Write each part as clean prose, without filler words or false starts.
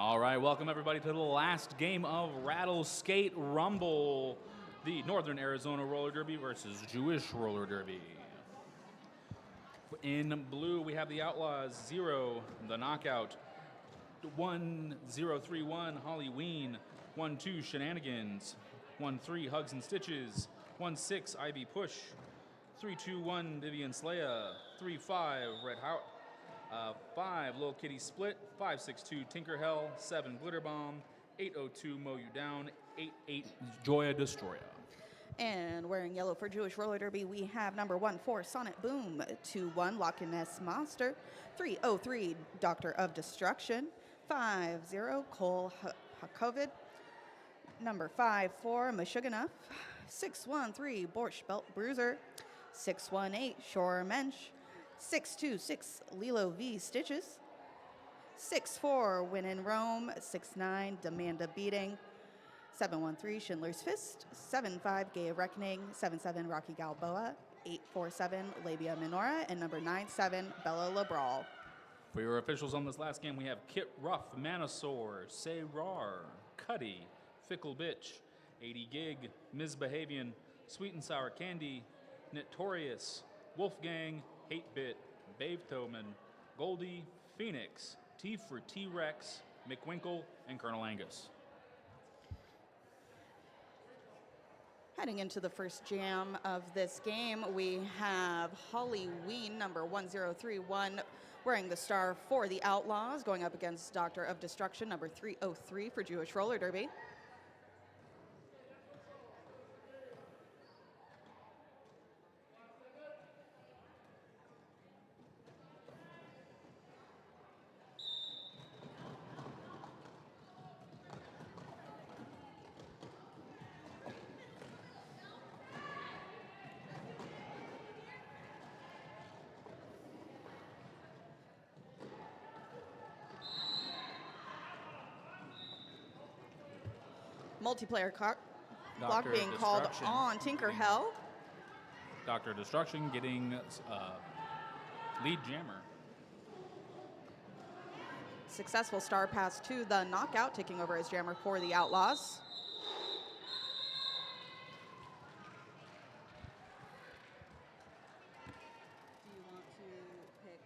All right, welcome everybody to the last game of Rattleskate Rumble, the Northern Arizona Roller Derby versus Jewish Roller Derby. In blue, we have the Outlaws, 0, the Knockout, 1031, Holly Ween, 12, Shenanigans, 13, Hugs and Stitches, 16, Ivy Push, 321, Vivian Slaya, 35, Red Hout, 5, Lil Kitty Split, 562, Tinker Hell, 7, Glitter Bomb, 802, Mow You Down, 88, Joya Destroya. And wearing yellow for Jewish Roller Derby, we have number 14, Sonic Boom, 21, Loch Ness Monster, 303, Doctor of Destruction, 50, Cole Hakovid, number 54, Meshuggah, 613, Borscht Belt Bruiser, 618, Shore Mensch, 626, Lilo V Stitches, 64, Win in Rome, 69, Demanda Beating, 713, Schindler's Fist, 75, Gay Reckoning, 77, Rocky Galboa, 847, Labia Minora, and number 97, Bella LeBrawl. For your officials on this last game, we have Kit Ruff, Manosaur, Say Rar, Cuddy, Fickle Bitch, 80 Gig, Misbehavian, Sweet and Sour Candy, Notorious, Wolfgang, 8-Bit, Babe Toman, Goldie, Phoenix, T for T-Rex, McWinkle, and Colonel Angus. Heading into the first jam of this game, we have Holly Ween, number 1031, wearing the star for the Outlaws, going up against Doctor of Destruction, number 303 for Jewish Roller Derby. Multiplayer block being called on Tinker Hell. Doctor Destruction getting lead jammer. Successful star pass to the Knockout, taking over as jammer for the Outlaws. Do you want to pick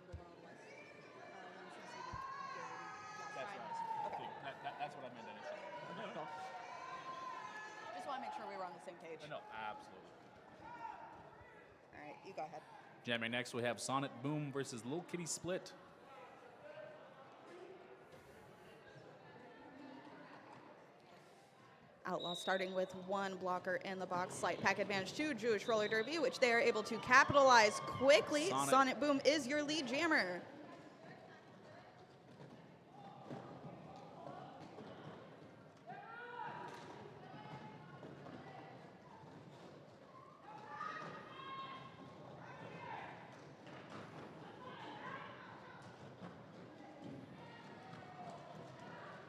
the Wild West That's right. Okay. That's what I meant initially. No. Just want to make sure we were on the same page. No, absolutely. All right, you go ahead. Jamming next, we have Sonic Boom versus Lil Kitty Split. Outlaws starting with one blocker in the box. Slight pack advantage to Jewish Roller Derby, which they are able to capitalize quickly. Sonic Boom is your lead jammer.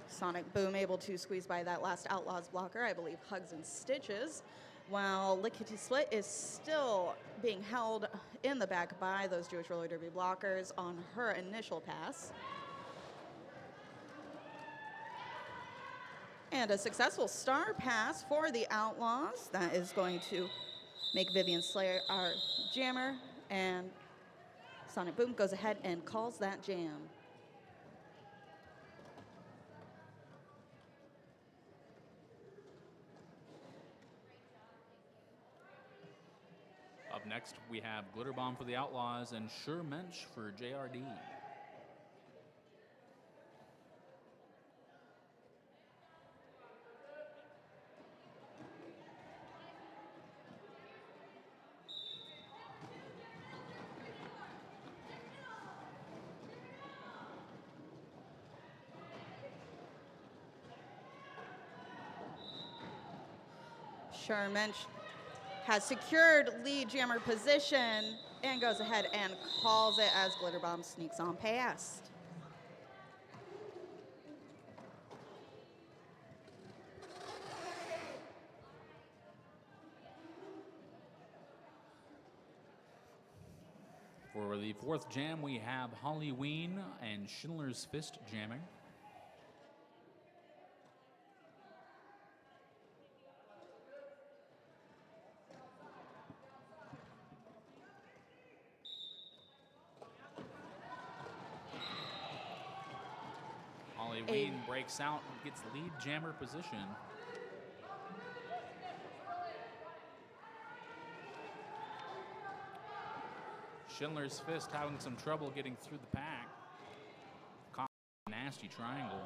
Sonic Boom able to squeeze by that last Outlaws blocker, I believe Hugs and Stitches, while Lickety Split is still being held in the back by those Jewish Roller Derby blockers on her initial pass. And a successful star pass for the Outlaws. That is going to make Vivian Slayer our jammer, and Sonic Boom goes ahead and calls that jam. Up next, we have Glitter Bomb for the Outlaws and Sure Mensch for JRD. Sure Mensch has secured lead jammer position and goes ahead and calls it as Glitter Bomb sneaks on past. For the fourth jam, we have Holly Ween and Schindler's Fist jamming. Ween breaks out and gets lead jammer position. Schindler's Fist having some trouble getting through the pack. Caught a nasty triangle.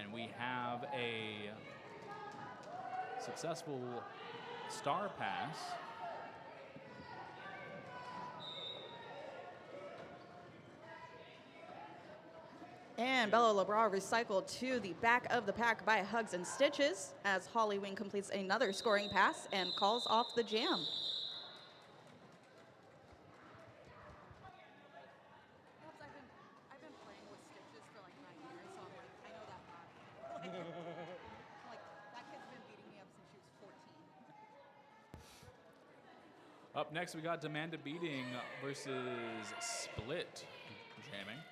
And we have a successful star pass. And Bella LeBras recycled to the back of the pack by Hugs and Stitches as Holly Wing completes another scoring pass and calls off the jam. I've been playing with Stitches for like 9 years, so I'm like, I know that body. Like, that kid's been beating me up since she was 14. Up next, we got Demand a Beating versus Split jamming.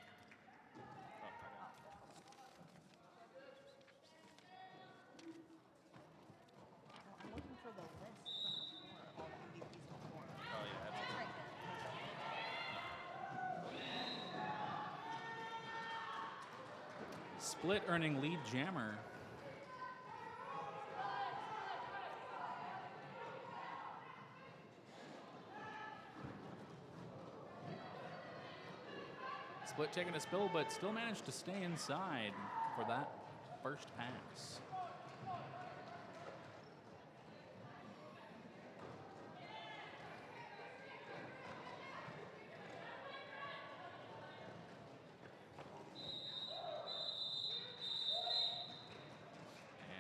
I'm looking for the list from before, all the MVPs before. Oh, yeah. It's right there. Split earning lead jammer. Split taking a spill, but still managed to stay inside for that first pass.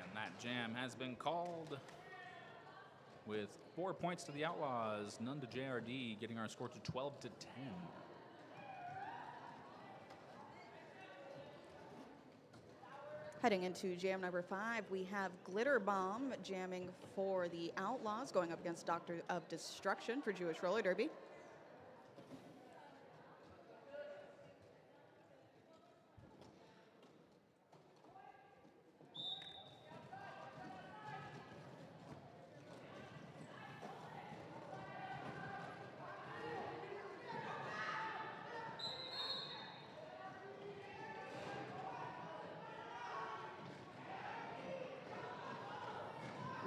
And that jam has been called with 4 points to the Outlaws, none to JRD, getting our score to 12-10. Heading into jam number 5, we have Glitter Bomb jamming for the Outlaws, going up against Doctor of Destruction for Jewish Roller Derby.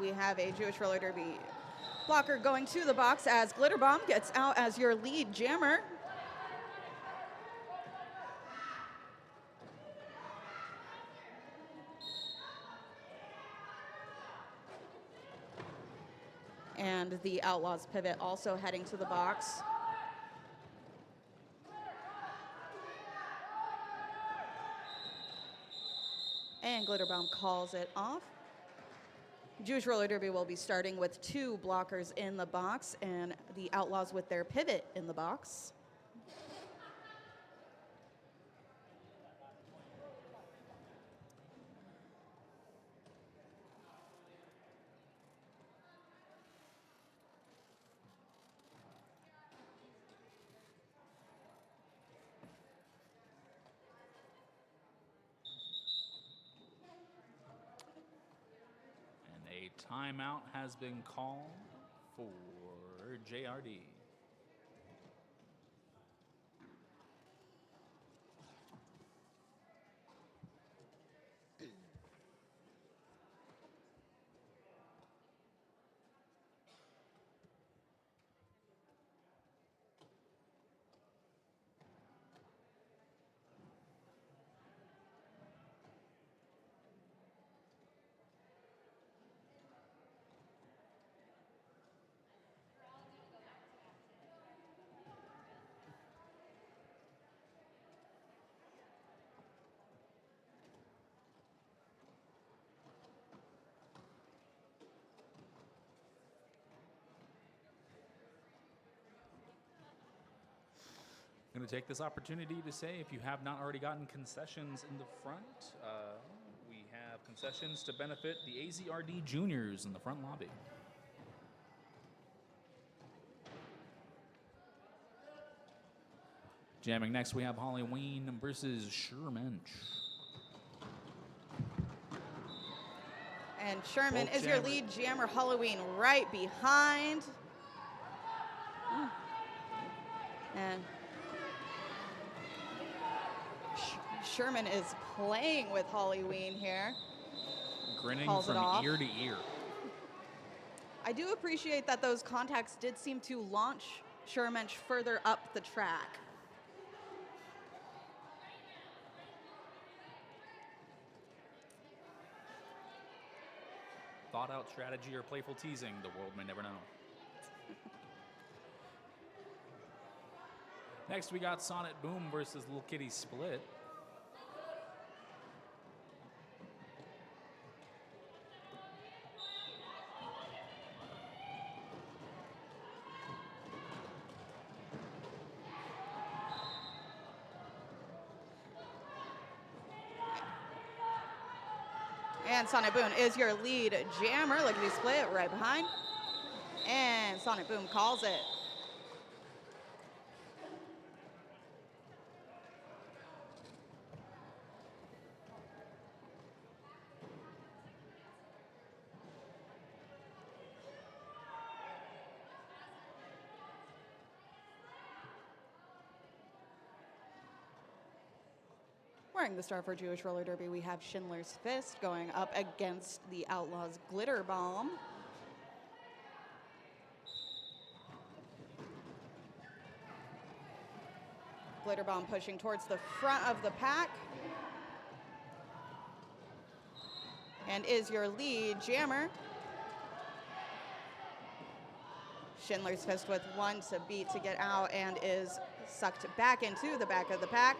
We have a Jewish Roller Derby blocker going to the box as Glitter Bomb gets out as your lead jammer. And the Outlaws pivot also heading to the box. And Glitter Bomb calls it off. Jewish Roller Derby will be starting with 2 blockers in the box and the Outlaws with their pivot in the box. A timeout has been called for JRD. I'm going to take this opportunity to say, if you have not already gotten concessions in the front, we have concessions to benefit the AZRD juniors in the front lobby. Jamming next, we have Halloween versus Sherman. And Sherman Both is your jammer. lead jammer. Halloween right behind. And Sherman is playing with Halloween here. Grinning Calls it from off. ear to ear. I do appreciate that those contacts did seem to launch Sherman further up the track. Thought out strategy or playful teasing, the world may never know. Next, we got Sonnet Boom versus Little Kitty Split. And Sonnet Boom is your lead jammer. Look at the split right behind. And Sonnet Boom calls it. Wearing the star for Jewish Roller Derby, we have Schindler's Fist going up against the Outlaws' Glitter Bomb. Glitter Bomb pushing towards the front of the pack. And is your lead jammer. Schindler's Fist with one to beat to get out and is sucked back into the back of the pack.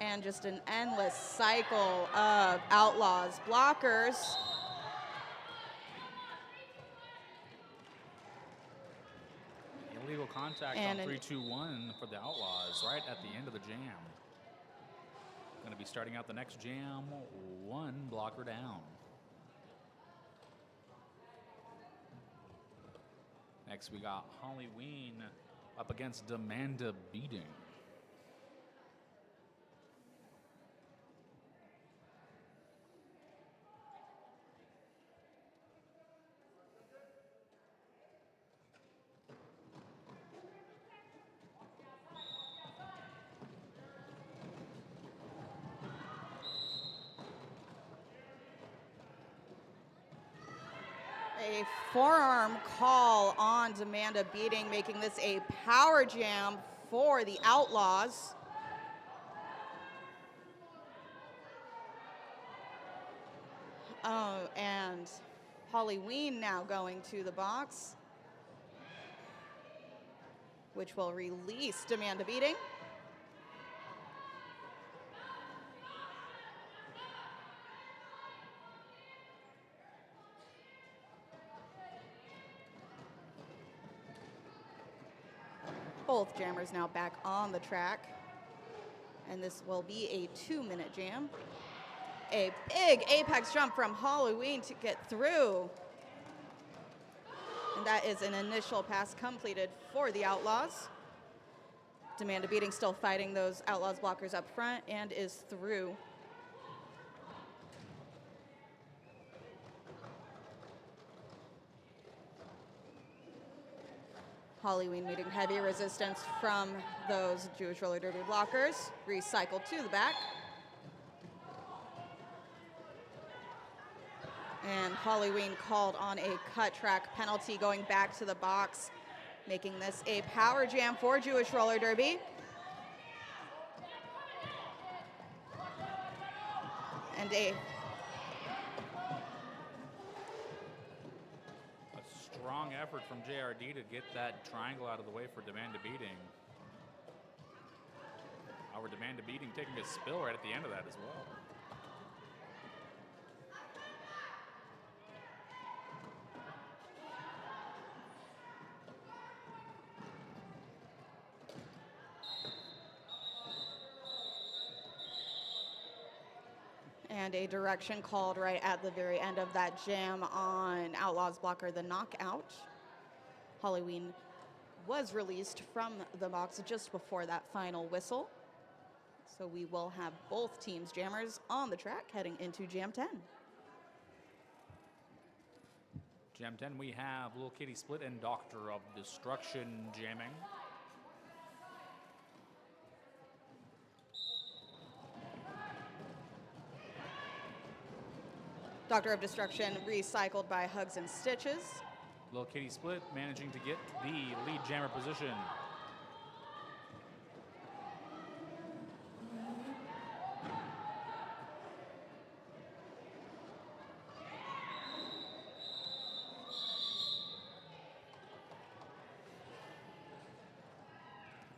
And just an endless cycle of Outlaws blockers. Illegal contact And on 3-2-1 for the Outlaws right at the end of the jam. Going to be starting out the next jam, one blocker down. Next, we got Halloween up against Demanda Beating. A forearm call on Demanda Beating, making this a power jam for the Outlaws. Oh, and Halloween now going to the box, which will release Demanda Beating. Both jammers now back on the track. And this will be a 2-minute jam. A big apex jump from Halloween to get through. And that is an initial pass completed for the Outlaws. Demanda Beating still fighting those Outlaws blockers up front and is through. Halloween meeting heavy resistance from those Jewish Roller Derby blockers. Recycled to the back. And Halloween called on a cut track penalty going back to the box, making this a power jam for Jewish Roller Derby. And a strong effort from JRD to get that triangle out of the way for Demanda Beating. Our Demanda Beating taking a spill right at the end of that as well. And a direction called right at the very end of that jam on Outlaws blocker, the knockout. Halloween was released from the box just before that final whistle. So we will have both teams' jammers on the track heading into Jam 10. Jam 10, we have Little Kitty Split and Doctor of Destruction jamming. Doctor of Destruction recycled by Hugs and Stitches. Little Kitty Split managing to get the lead jammer position.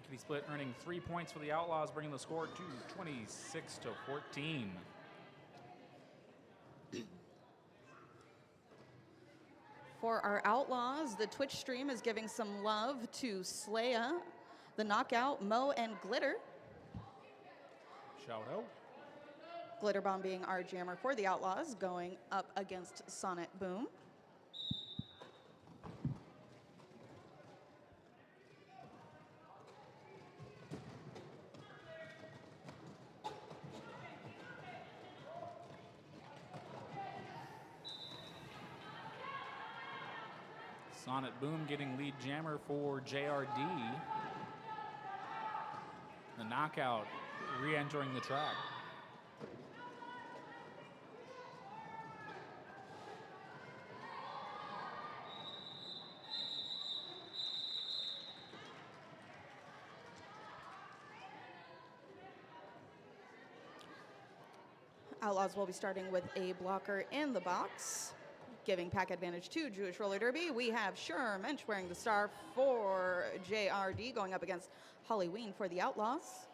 Kitty Split earning 3 points for the Outlaws, bringing the score to 26-14. For our Outlaws, the Twitch stream is giving some love to Slaya, the Knockout, Mo, and Glitter. Shout out. Glitter Bomb being our jammer for the Outlaws, going up against Sonic Boom. Sonic Boom getting lead jammer for JRD. The Knockout re-entering the track. Outlaws will be starting with a blocker in the box, giving pack advantage to Jewish Roller Derby. We have Mensch wearing the star for JRD, going up against Halloween for the Outlaws.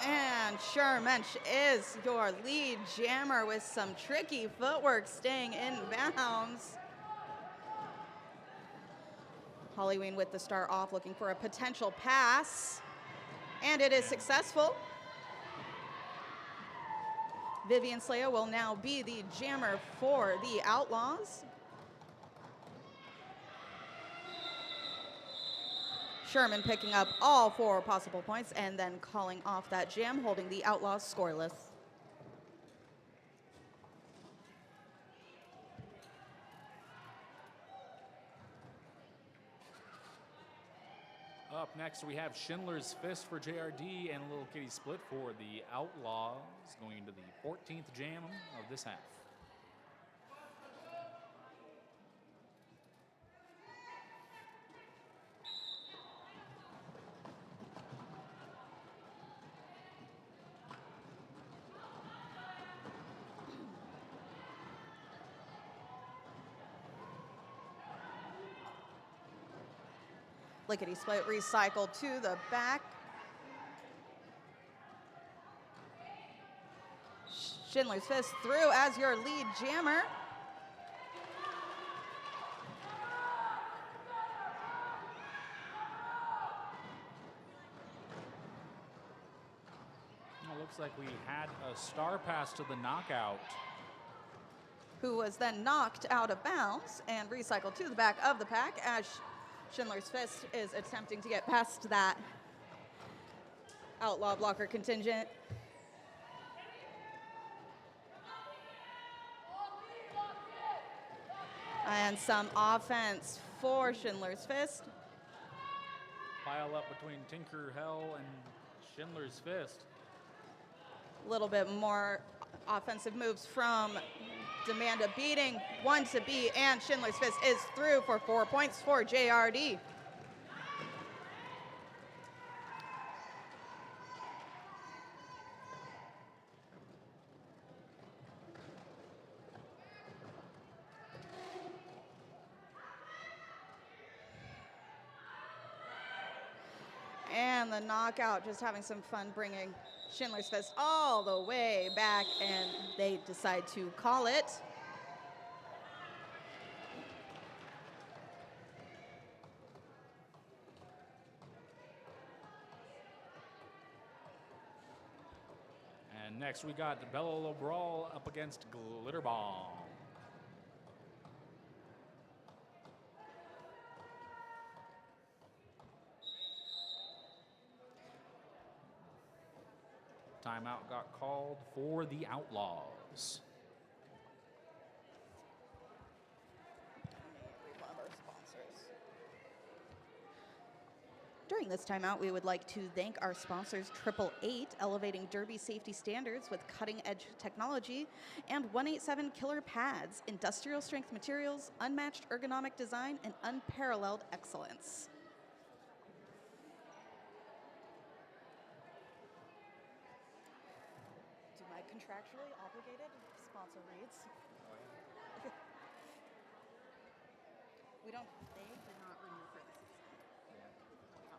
And Mensch is your lead jammer with some tricky footwork, staying in bounds. Halloween with the star off, looking for a potential pass. And it is successful. Vivian Slaya will now be the jammer for the Outlaws. Sherman picking up all 4 possible points and then calling off that jam, holding the Outlaws scoreless. Up next, we have Schindler's Fist for JRD and Little Kitty Split for the Outlaws, going into the 14th jam of this half. Lickety Split recycled to the back. Schindler's Fist through as your lead jammer. It looks like we had a star pass to the Knockout. Who was then knocked out of bounds and recycled to the back of the pack as Schindler's Fist is attempting to get past that Outlaw blocker contingent. And some offense for Schindler's Fist. Pile up between Tinker Hell and Schindler's Fist. A little bit more offensive moves from Demanda, beating 1 to beat, and Schindler's Fist is through for 4 points for JRD. And the Knockout just having some fun, bringing Schindler's Fist all the way back, and they decide to call it. Next, we got Bella LeBrawl up against Glitter Bomb. Timeout got called for the Outlaws. We love our sponsors. During this timeout, we would like to thank our sponsors 888, elevating derby safety standards with cutting-edge technology, and 187 Killer Pads, industrial strength materials, unmatched ergonomic design, and unparalleled excellence. Do my contractually obligated sponsor reads? We don't, they did not renew for the season. Oh.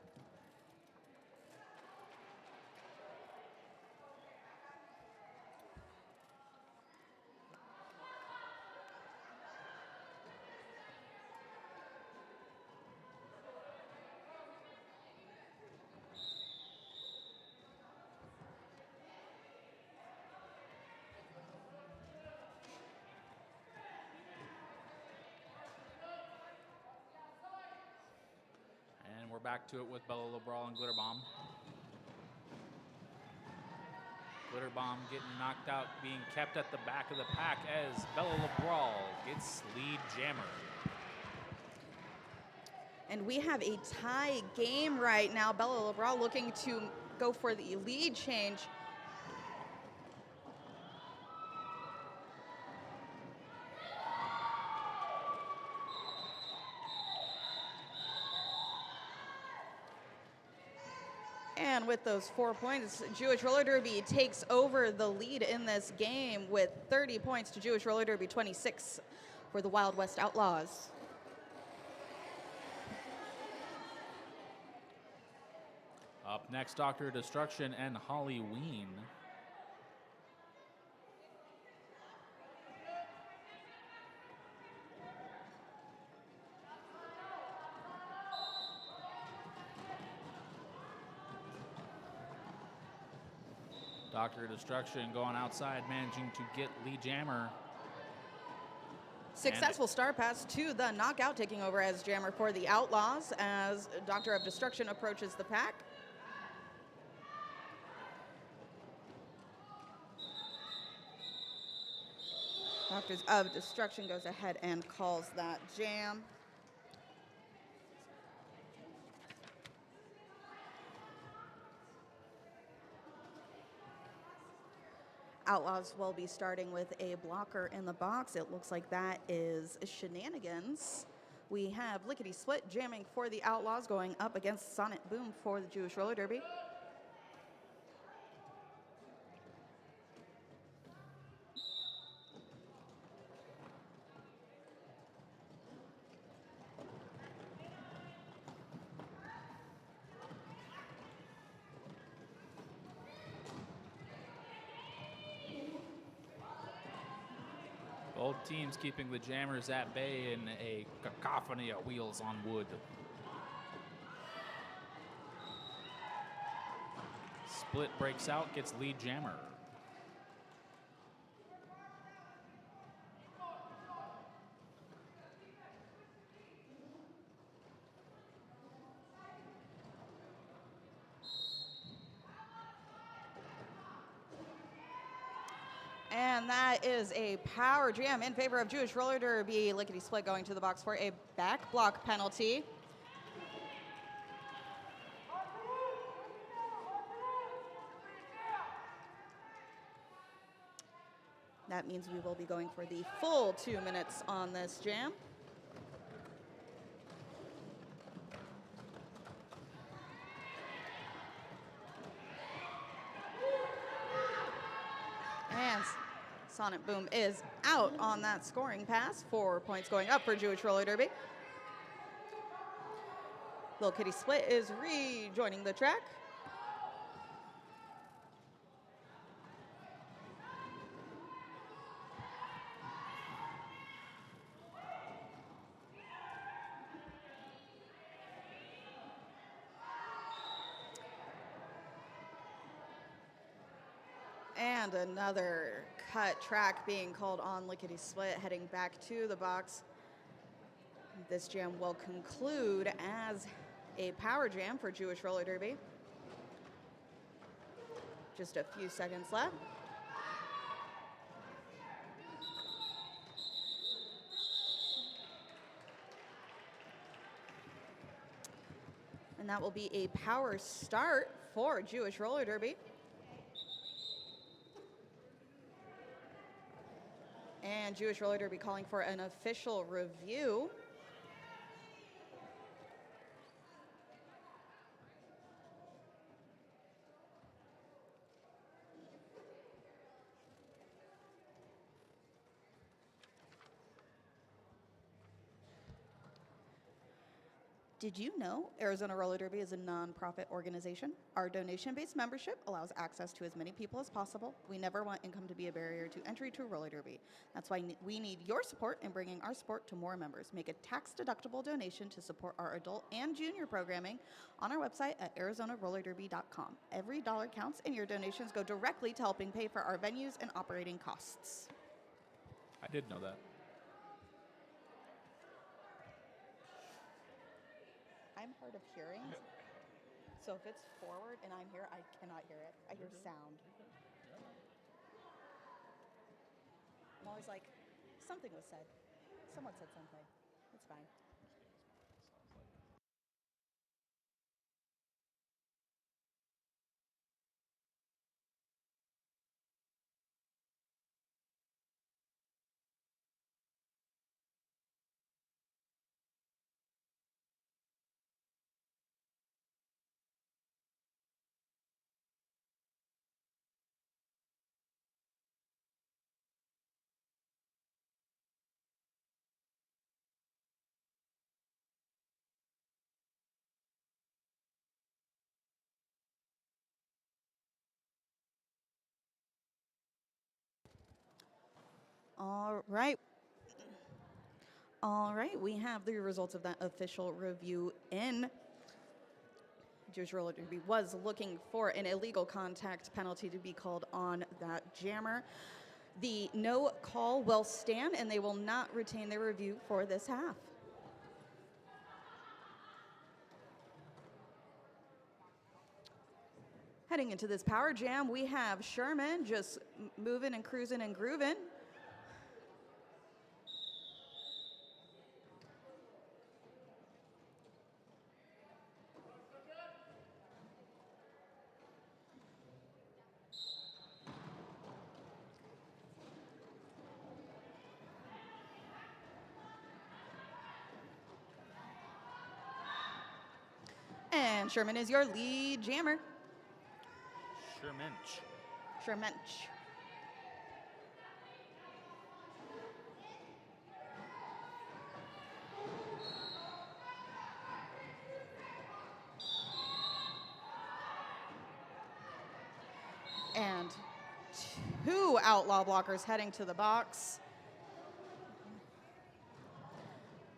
And we're back to it with Bella LeBrawl and Glitter Bomb. Glitter Bomb getting knocked out, being kept at the back of the pack as Bella LeBrawl gets lead jammer. And we have a tie game right now. Bella LeBrawl looking to go for the lead change. And with those 4 points, Jewish Roller Derby takes over the lead in this game with 30 points to Jewish Roller Derby 26 for the Wild West Outlaws. Up next, Dr. Destruction and Halloween. Dr. Destruction going outside, managing to get Lee Jammer. Successful star pass to the knockout, taking over as jammer for the Outlaws as Doctor of Destruction approaches the pack. Doctors of Destruction goes ahead and calls that jam. Outlaws will be starting with a blocker in the box. It looks like that is Shenanigans. We have Lickety Split jamming for the Outlaws, going up against Sonic Boom for the Jewish Roller Derby. Both teams keeping the Jammers at bay in a cacophony of wheels on wood. Split breaks out, gets lead Jammer. And that is a power jam in favor of Jewish Roller Derby. Lickety Split going to the box for a back block penalty. That means we will be going for the full 2 minutes on this jam. And Sonic Boom is out on that scoring pass. 4 points going up for Jewish Roller Derby. Little Kitty Split is rejoining the track. And another cut track being called on Lickety Split, heading back to the box. This jam will conclude as a power jam for Jewish Roller Derby. Just a few seconds left. And that will be a power start for Jewish Roller Derby. And Jewish Roller Derby calling for an official review. Did you know Arizona Roller Derby is a nonprofit organization? Our donation-based membership allows access to as many people as possible. We never want income to be a barrier to entry to roller derby. That's why we need your support in bringing our sport to more members. Make a tax-deductible donation to support our adult and junior programming on our website at ArizonaRollerDerby.com. Every dollar counts, and your donations go directly to helping pay for our venues and operating costs. I did know that. I'm hard of hearing, so if it's forward and I'm here, I cannot hear it. I hear sound. I'm always like, something was said. Someone said something. It's fine. All right. All right, we have the results of that official review in. Jewish Roller Derby was looking for an illegal contact penalty to be called on that jammer. The no call will stand, and they will not retain their review for this half. Heading into this power jam, we have Sherman just moving and cruising and grooving. And Sherman is your lead jammer. Shermench. Shermench. And two outlaw blockers heading to the box.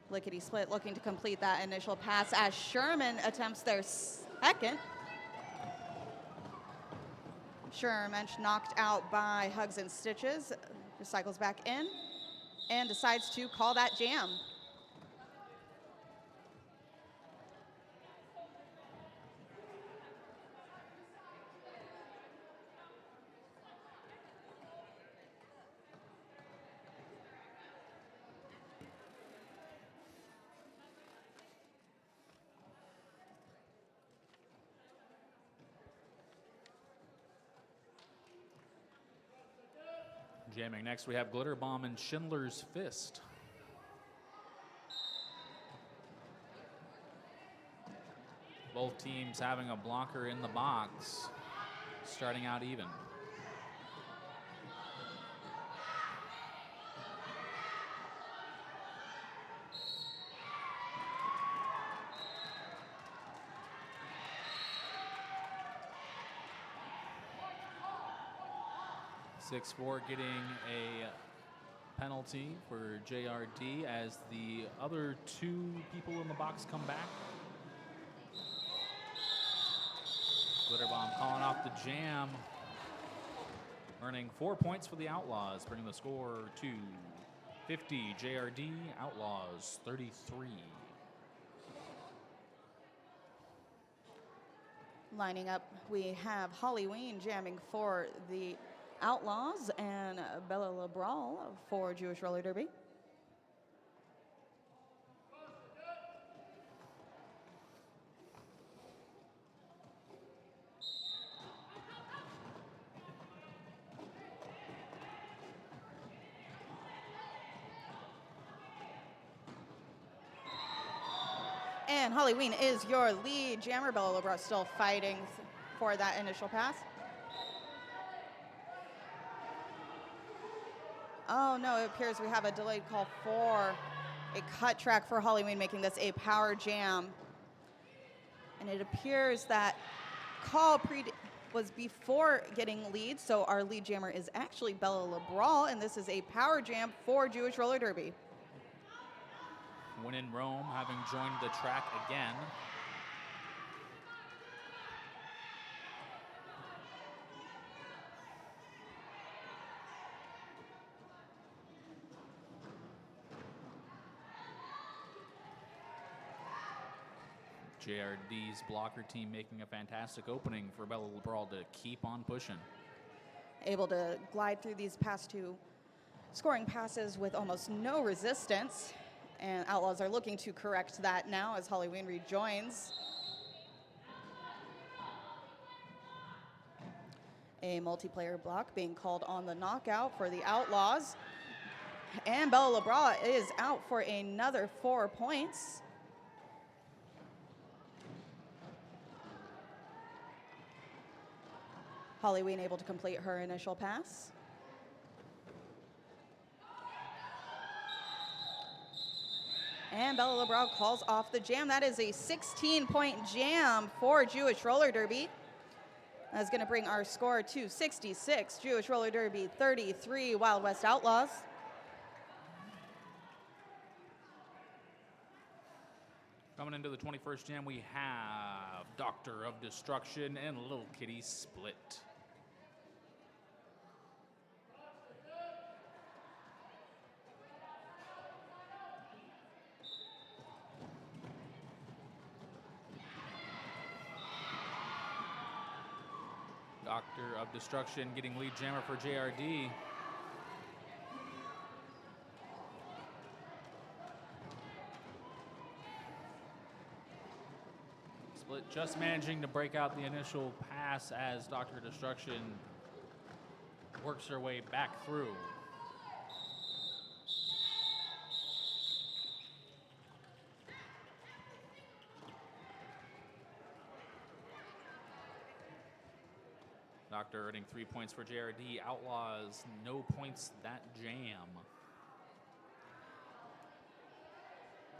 Lickety Split looking to complete that initial pass as Sherman attempts their second. Shermench knocked out by Hugs and Stitches, recycles back in, and decides to call that jam. Jamming next, we have Glitter Bomb and Schindler's Fist. Both teams having a blocker in the box, starting out even. (6-4) getting a penalty for JRD as the other two people in the box come back. Glitter Bomb calling off the jam. earning 4 points for the Outlaws, bringing the score to 50. JRD, Outlaws 33. Lining up, we have Halloween jamming for the Outlaws and Bella LeBral for Jewish Roller Derby. And Halloween is your lead jammer. Bella LeBral still fighting for that initial pass. Oh no, it appears we have a delayed call for a cut track for Halloween, making this a power jam. And it appears that call was before getting lead, so our lead jammer is actually Bella LeBral, and this is a power jam for Jewish Roller Derby. When in Rome, having joined the track again. JRD's blocker team making a fantastic opening for Bella LeBral to keep on pushing. Able to glide through these past two scoring passes with almost no resistance. And Outlaws are looking to correct that now as Halloween rejoins. A multiplayer block being called on the knockout for the Outlaws. And Bella LeBral is out for another 4 points. Halloween able to complete her initial pass. And Bella LeBral calls off the jam. That is a 16-point jam for Jewish Roller Derby. That's going to bring our score to 66. Jewish Roller Derby 33, Wild West Outlaws. Coming into the 21st jam, we have Doctor of Destruction and Little Kitty Split. Doctor of Destruction getting lead jammer for JRD. Split just managing to break out the initial pass as Doctor of Destruction works her way back through. Doctor earning 3 points for JRD. Outlaws, no points that jam.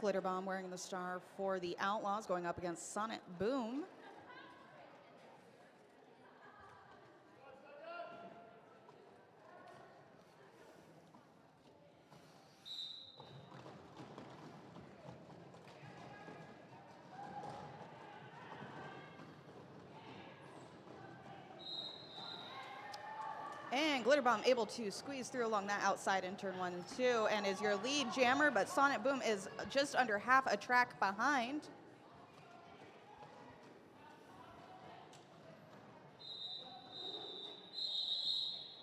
Glitterbomb wearing the star for the Outlaws, going up against Sonic Boom. And Glitterbomb able to squeeze through along that outside in turn 1 and 2 and is your lead jammer, but Sonic Boom is just under half a track behind.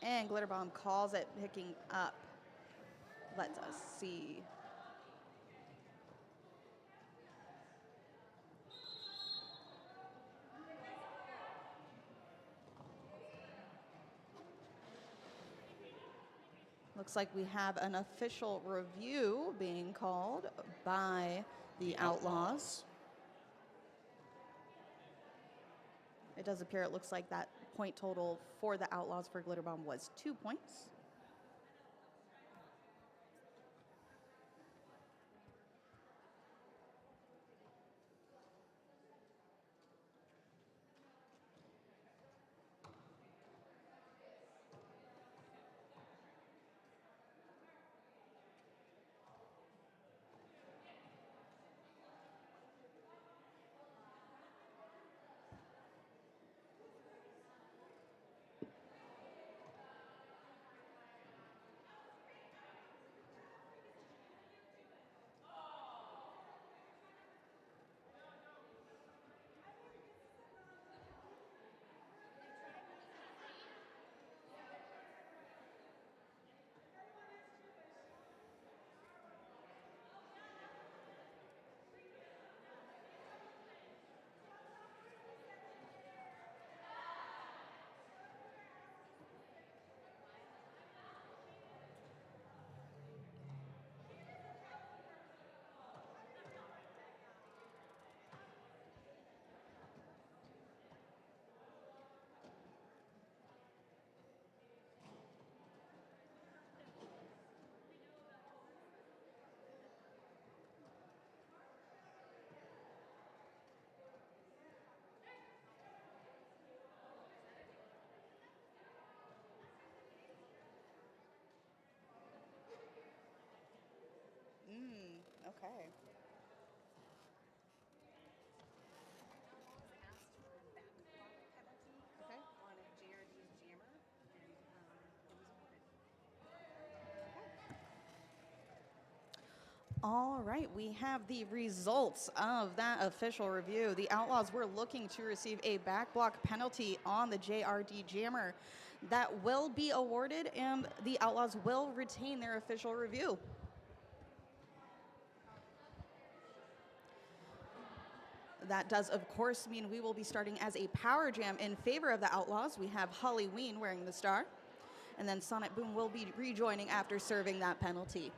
And Glitterbomb calls it picking up. Let us see. Looks like we have an official review being called by the Outlaws. It does appear it looks like that point total for the Outlaws for Glitterbomb was 2 points. Okay. Outlaws asked for a back block penalty Okay. on a JRD's jammer, and it was awarded. All right, we have the results of that official review. The Outlaws were looking to receive a back block penalty on the JRD jammer that will be awarded, and the Outlaws will retain their official review. That does, of course, mean we will be starting as a power jam in favor of the Outlaws. We have Halloween wearing the star, and then Sonic Boom will be rejoining after serving that penalty.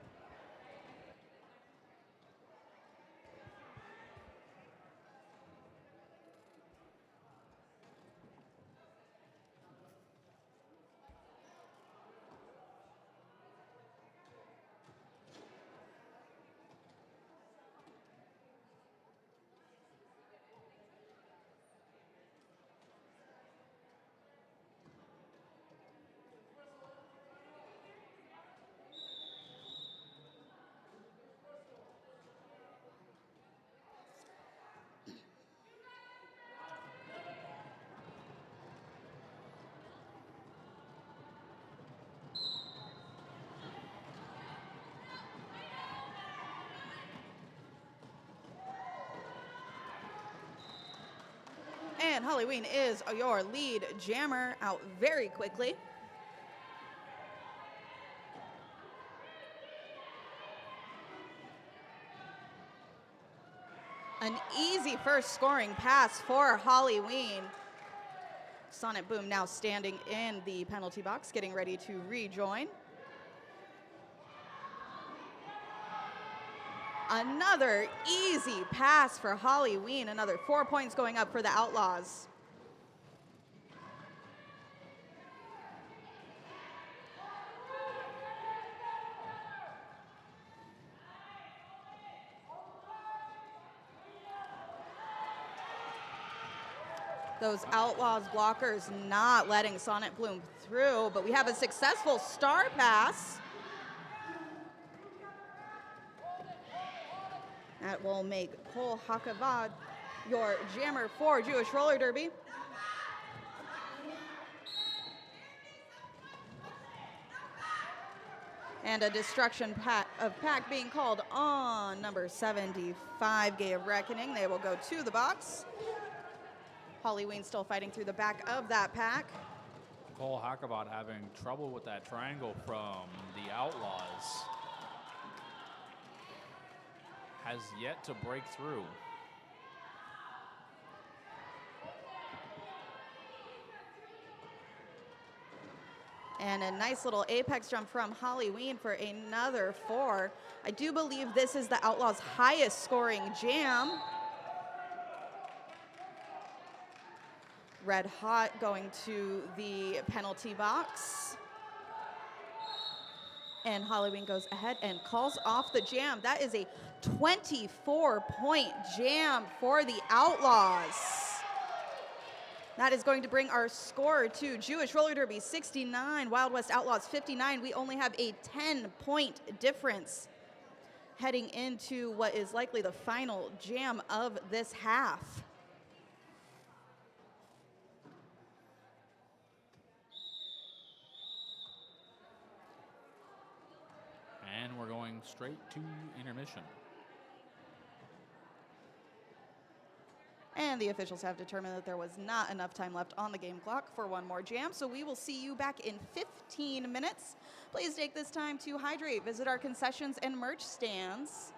And Halloween is your lead jammer out very quickly. An easy first scoring pass for Halloween. Sonic Boom now standing in the penalty box, getting ready to rejoin. Another easy pass for Halloween. Another 4 points going up for the Outlaws. Those Outlaws blockers not letting Sonic Bloom through, but we have a successful star pass. That will make Cole Hakavad your jammer for Jewish Roller Derby. And a destruction of pack being called on number 75, Gay of Reckoning. They will go to the box. Halloween still fighting through the back of that pack. Cole Hackabot having trouble with that triangle from the Outlaws. Has yet to break through. And a nice little apex jump from Halloween for another 4. I do believe this is the Outlaws' highest scoring jam. Red Hot going to the penalty box. And Halloween goes ahead and calls off the jam. That is a 24-point jam for the Outlaws. That is going to bring our score to Jewish Roller Derby 69, Wild West Outlaws 59. We only have a 10-point difference heading into what is likely the final jam of this half. And we're going straight to intermission. And the officials have determined that there was not enough time left on the game clock for one more jam, so we will see you back in 15 minutes. Please take this time to hydrate, visit our concessions and merch stands.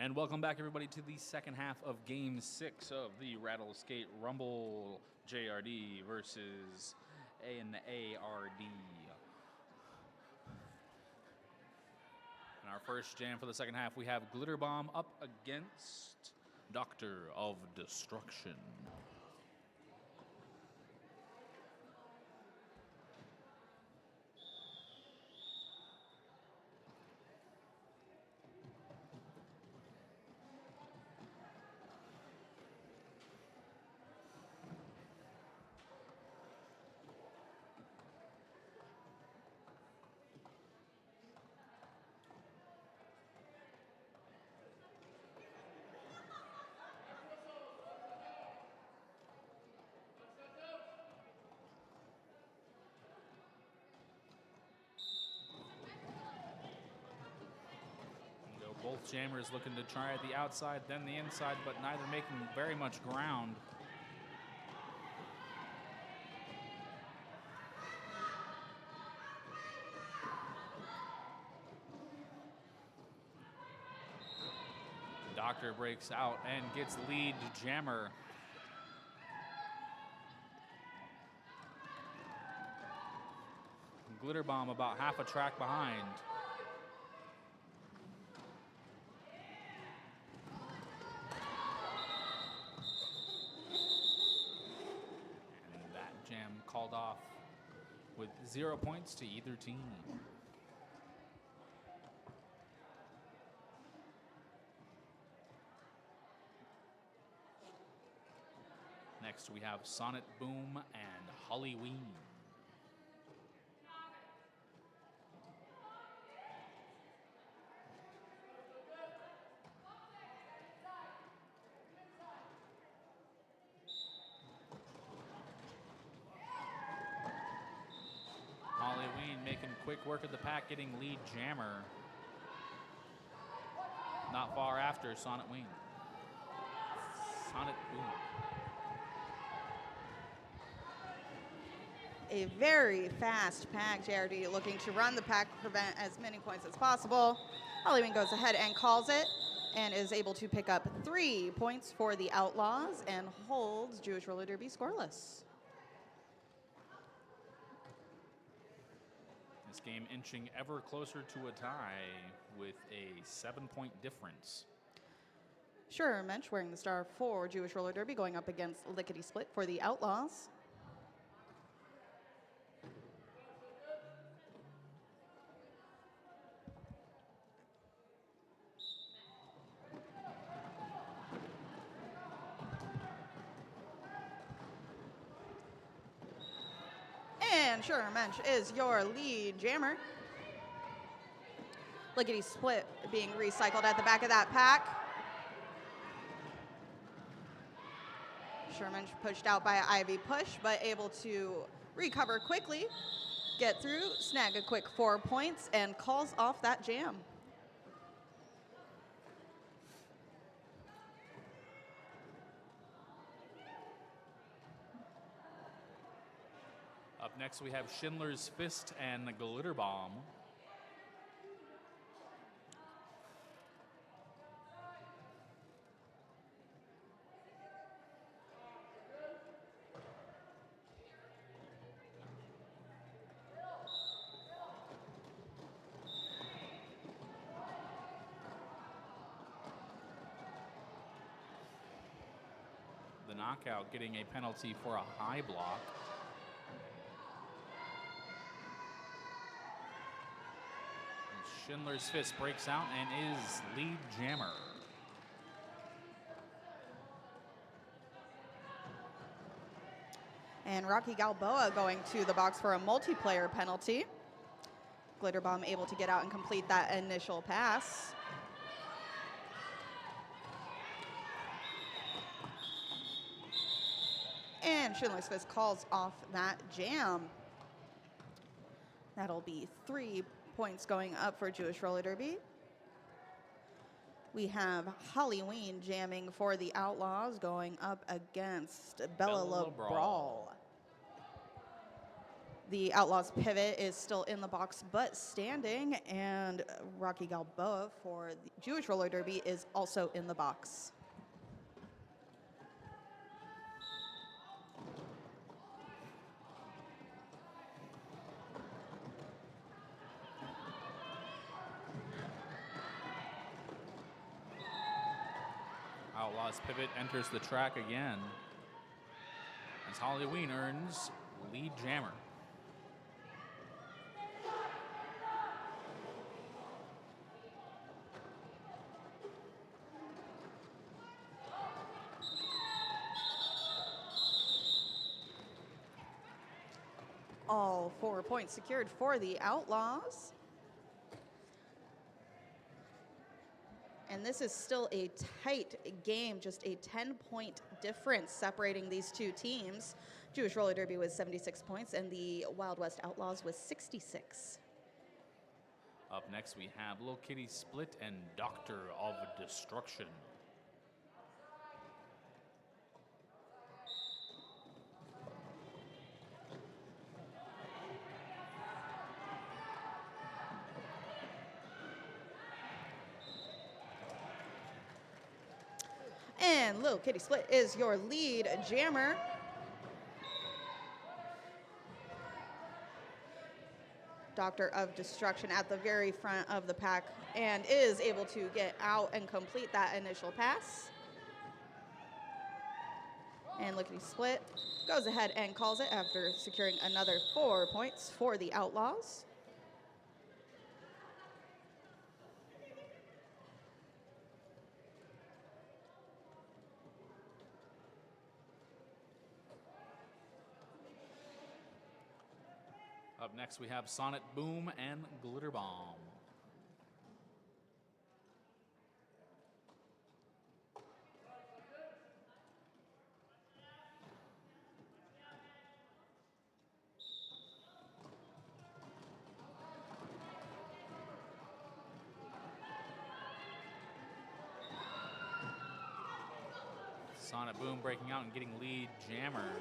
And welcome back, everybody, to the second half of Game 6 of the Rattleskate Rumble JRD versus NARD. In our first jam for the second half, we have Glitter Bomb up against Doctor of Destruction. Both jammers looking to try the outside, then the inside, but neither making very much ground. Doctor breaks out and gets lead jammer. Glitter Bomb about half a track behind. Called off with 0 points to either team. Next we have Sonnet Boom and Halloween. Making quick work of the pack, getting lead jammer. Not far after Sonnet Wing. Sonnet Boom. A very fast pack. JRD looking to run the pack, prevent as many points as possible. Halloween goes ahead and calls it and is able to pick up 3 points for the Outlaws and holds Jewish Roller Derby scoreless. This game inching ever closer to a tie with a 7-point difference. Sure, Mensch wearing the star for Jewish Roller Derby going up against Lickety Split for the Outlaws. And sure, Mensch is your lead jammer. Lickety Split being recycled at the back of that pack. Sherman pushed out by Ivy Push, but able to recover quickly, get through, snag a quick 4 points, and calls off that jam. Up next, we have Schindler's Fist and the Glitter Bomb. The knockout getting a penalty for a high block. Schindler's Fist breaks out and is lead jammer. And Rocky Galboa going to the box for a multiplayer penalty. Glitter Bomb able to get out and complete that initial pass. And Schindler's Fist calls off that jam. That'll be 3 points going up for Jewish Roller Derby. We have Halloween jamming for the Outlaws going up against Bella LaBrawl. The Outlaws pivot is still in the box but standing, and Rocky Galboa for the Jewish roller derby is also in the box. Outlaws pivot enters the track again as Halloween earns lead jammer. All 4 points secured for the Outlaws. And this is still a tight game, just a 10-point difference separating these two teams. Jewish Roller Derby was 76 points, and the Wild West Outlaws was 66. Up next, we have Little Kitty Split and Doctor of Destruction. And Little Kitty Split is your lead jammer. Doctor of Destruction at the very front of the pack and is able to get out and complete that initial pass. And Little Kitty Split goes ahead and calls it after securing another 4 points for the Outlaws. Up next, we have Sonnet Boom and Glitter Bomb. Sonnet Boom breaking out and getting lead jammer.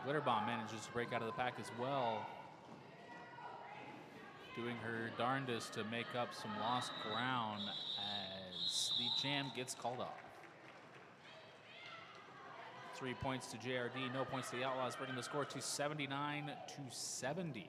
Glitter Bomb manages to break out of the pack as well, doing her darndest to make up some lost ground as the jam gets called up. 3 points to JRD, no points to the Outlaws, bringing the score to 79-70.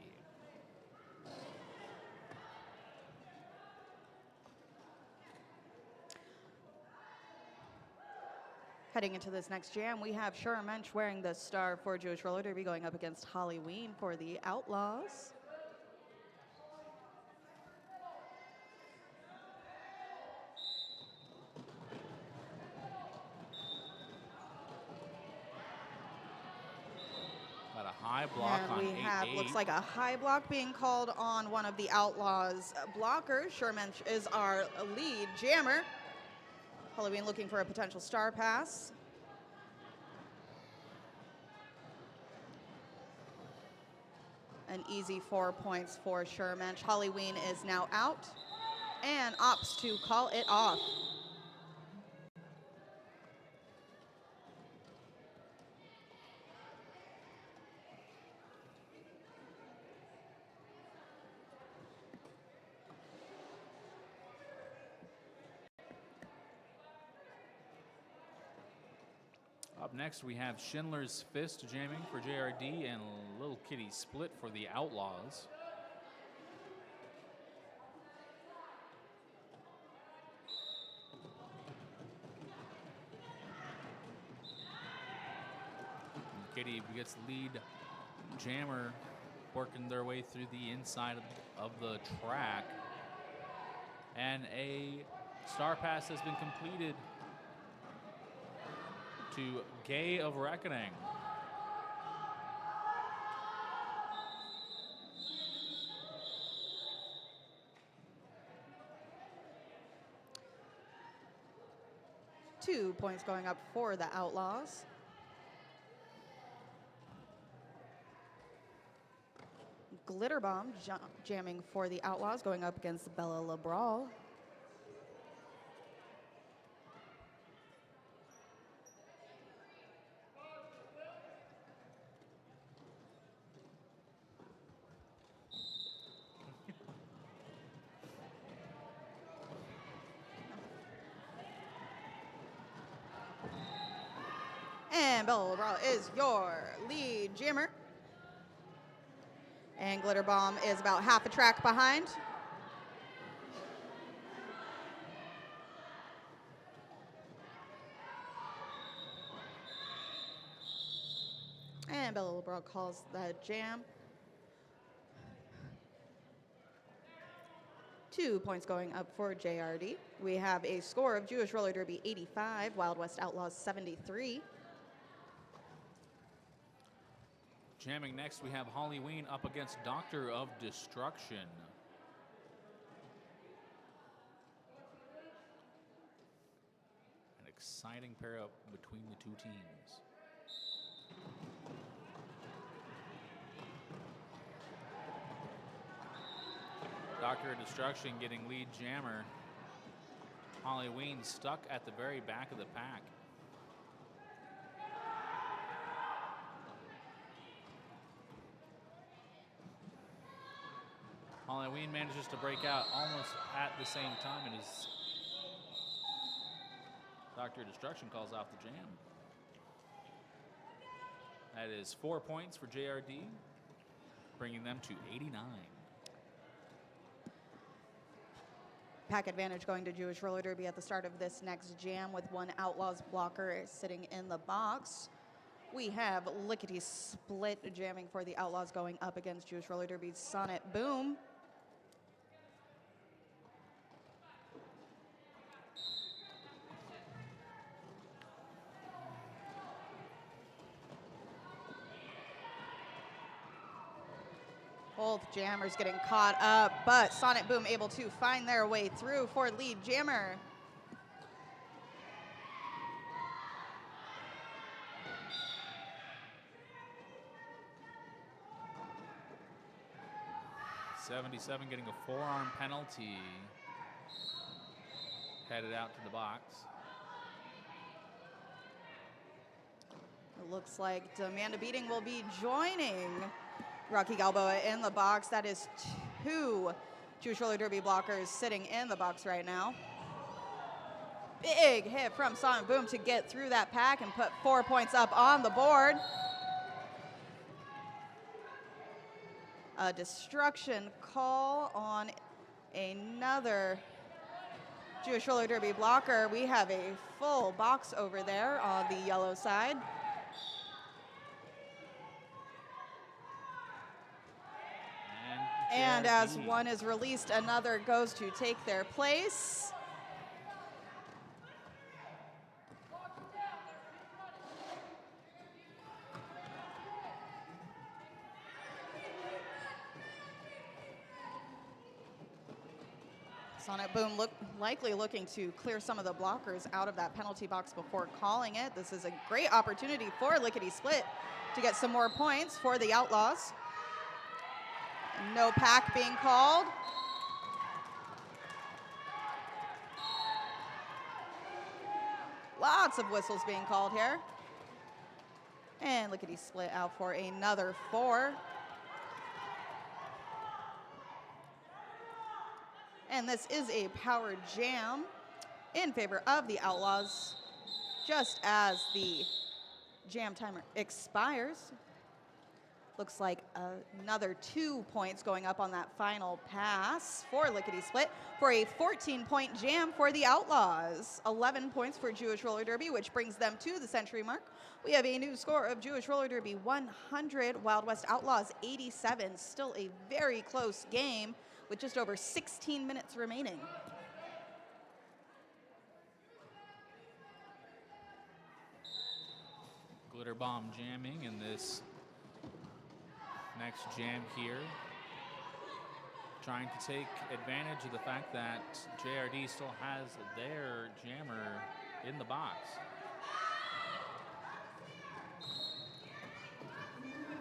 Heading into this next jam, we have Shura Mensch wearing the star for Jewish Roller Derby going up against Halloween for the Outlaws. Got a high block And on we 8-8. have, looks like a high block being called on one of the Outlaws blockers. Shura Mensch is our lead jammer. Halloween looking for a potential star pass. An easy 4 points for Shura Mensch. Halloween is now out and opts to call it off. Up next, we have Schindler's Fist jamming for JRD and Little Kitty Split for the Outlaws. Kitty gets the lead jammer working their way through the inside of the track. And a star pass has been completed to Gay of Reckoning. Two points going up for the Outlaws. Glitter Bomb jamming for the Outlaws going up against Bella LeBrawl. And Bella LeBron is your lead jammer. And Glitter Bomb is about half a track behind. And Bella LeBron calls the jam. 2 points going up for JRD. We have a score of Jewish Roller Derby 85, Wild West Outlaws 73. Jamming next, we have Holly Ween up against Doctor of Destruction. An exciting pair up between the two teams. Doctor of Destruction getting lead jammer. Holly Ween stuck at the very back of the pack. Holly Ween manages to break out almost at the same time as Doctor of Destruction calls off the jam. That is 4 points for JRD, bringing them to 89. Pack advantage going to Jewish Roller Derby at the start of this next jam with one Outlaws blocker sitting in the box. We have Lickety Split jamming for the Outlaws going up against Jewish Roller Derby's Sonnet Boom. Both jammers getting caught up, but Sonnet Boom able to find their way through for lead jammer. .77 getting a forearm penalty. Headed out to the box. It looks like Demand a Beating will be joining Rocky Galboa in the box. That is 2 Jewish Roller Derby blockers sitting in the box right now. Big hit from Sonnet Boom to get through that pack and put 4 points up on the board. A destruction call on another Jewish Roller Derby blocker. We have a full box over there on the yellow side. And as one is released, another goes to take their place. Sonnet Boom likely looking to clear some of the blockers out of that penalty box before calling it. This is a great opportunity for Lickety Split to get some more points for the Outlaws. No pack being called. Lots of whistles being called here. And Lickety Split out for another 4. And this is a power jam in favor of the Outlaws. Just as the jam timer expires, looks like another 2 points going up on that final pass for Lickety Split for a 14-point jam for the Outlaws. 11 points for Jewish Roller Derby, which brings them to the century mark. We have a new score of Jewish Roller Derby 100, Wild West Outlaws 87. Still a very close game with just over 16 minutes remaining. Glitter Bomb jamming in this next jam here. Trying to take advantage of the fact that JRD still has their jammer in the box.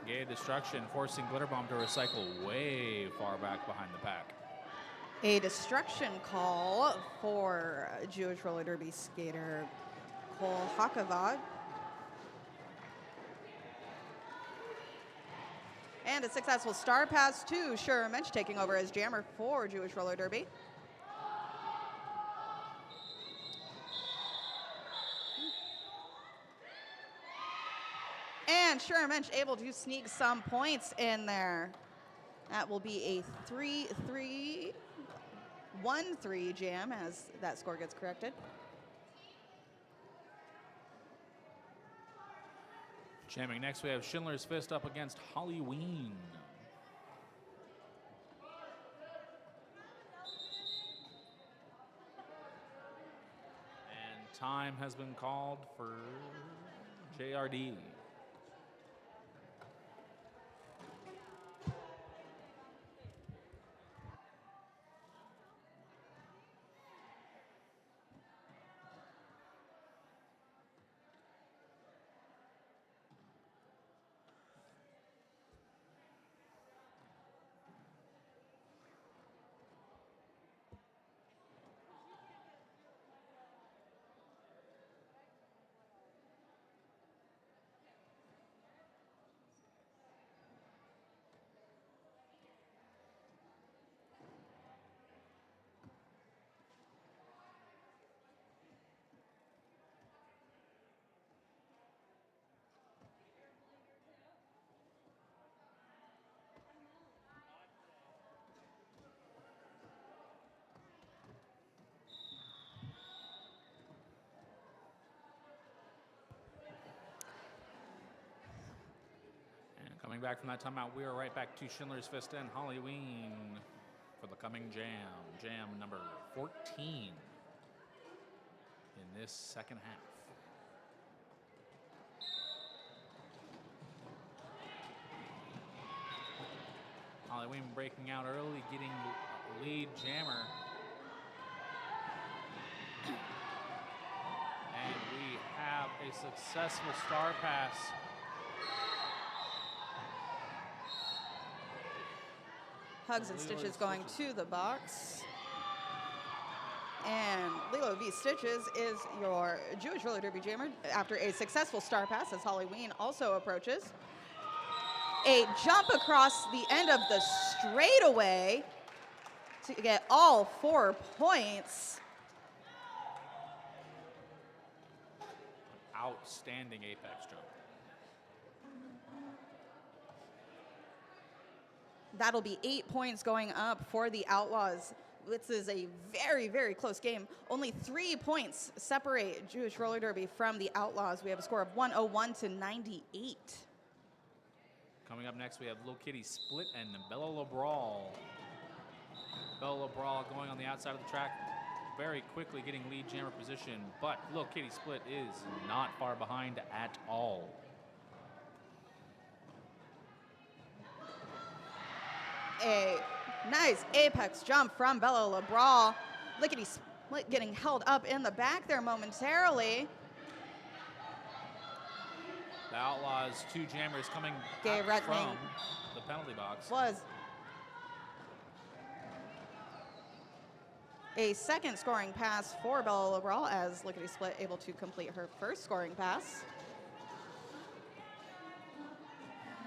Gay Destruction forcing Glitter Bomb to recycle way far back behind the pack. A destruction call for Jewish Roller Derby skater Cole Hakavad. And a successful star pass to Shermensch, taking over as jammer for Jewish Roller Derby. And Shermensch able to sneak some points in there. That will be a 3-3, 1-3 jam as that score gets corrected. Jamming next, we have Schindler's Fist up against Halloween. And time has been called for JRD. Coming back from that timeout, we are right back to Schindler's Fist and Halloween for the coming jam. Jam number 14 in this second half. Halloween breaking out early, getting lead jammer. And we have a successful star pass. Hugs and Stitches going to the box. And Lilo v. Stitches is your Jewish roller derby jammer after a successful star pass as Halloween also approaches. A jump across the end of the straightaway to get all 4 points. Outstanding apex jump. That'll be 8 points going up for the Outlaws. This is a very, very close game. Only 3 points separate Jewish roller derby from the Outlaws. We have a score of 101 to 98. Coming up next, we have Lil Kitty Split and Bella LeBrawl. Bella LeBrawl going on the outside of the track, very quickly getting lead jammer position, but Lil Kitty Split is not far behind at all. A nice apex jump from Bella LeBrawl. Lickety Split getting held up in the back there momentarily. The Outlaws, 2 jammers coming Gabe up from Retning the penalty box. was a second scoring pass for Bella LeBrawl as Lickety Split able to complete her first scoring pass.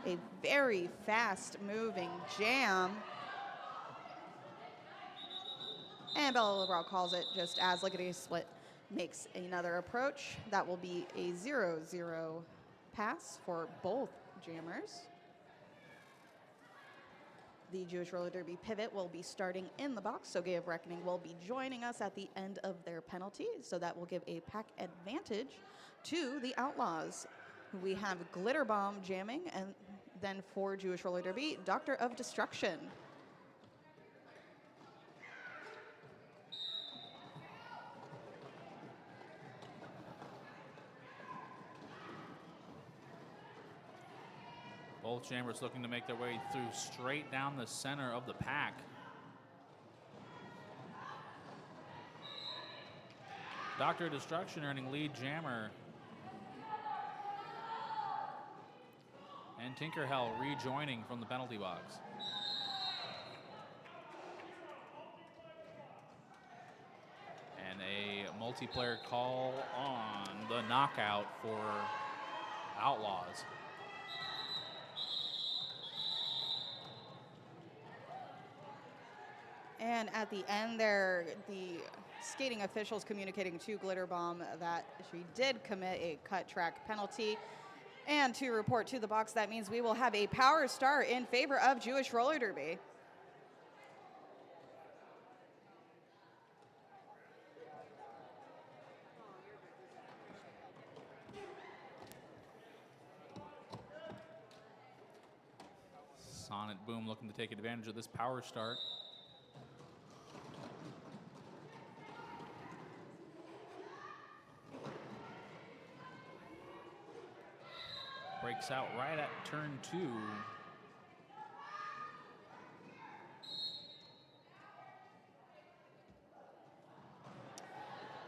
A very fast moving jam. And Bella LeBrawl calls it just as Lickety Split makes another approach. That will be a 0-0 pass for both jammers. The Jewish roller derby pivot will be starting in the box, so Gay of Reckoning will be joining us at the end of their penalty, so that will give a pack advantage to the Outlaws. We have Glitter Bomb jamming, and then for Jewish roller derby, Doctor of Destruction. Both jammers looking to make their way through straight down the center of the pack. Doctor of Destruction earning lead jammer. And Tinkerhell rejoining from the penalty box. And a multiplayer call on the knockout for Outlaws. And at the end there, the skating officials communicating to Glitter Bomb that she did commit a cut track penalty. And to report to the box, that means we will have a power star in favor of Jewish Roller Derby. Sonnet Boom looking to take advantage of this power start. Breaks out right at turn 2.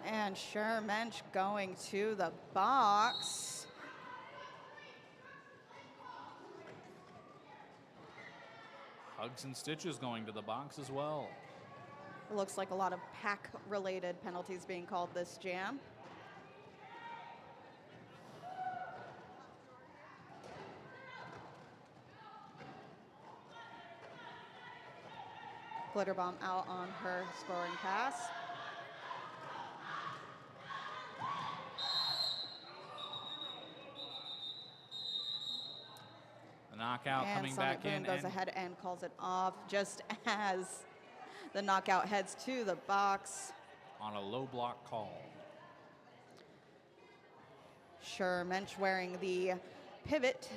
And Shermensch going to the box. Hugs and Stitches going to the box as well. It looks like a lot of pack-related penalties being called this jam. Glitter Bomb out on her scoring pass. The knockout And coming Sonnet back Boom in. goes And ahead and calls it off just as the knockout heads to the box. on a low block call. Shermensch wearing the pivot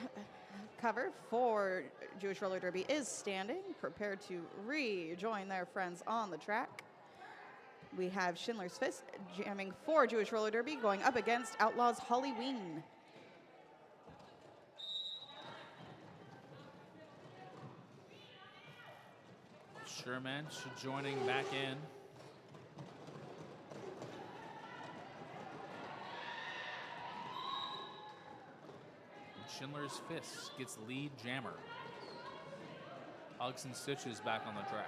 cover for Jewish Roller Derby is standing, prepared to rejoin their friends on the track. We have Schindler's Fist jamming for Jewish Roller Derby, going up against Outlaws Halloween. Shermensch joining back in. Schindler's Fist gets lead jammer. Hugs and Stitches back on the track.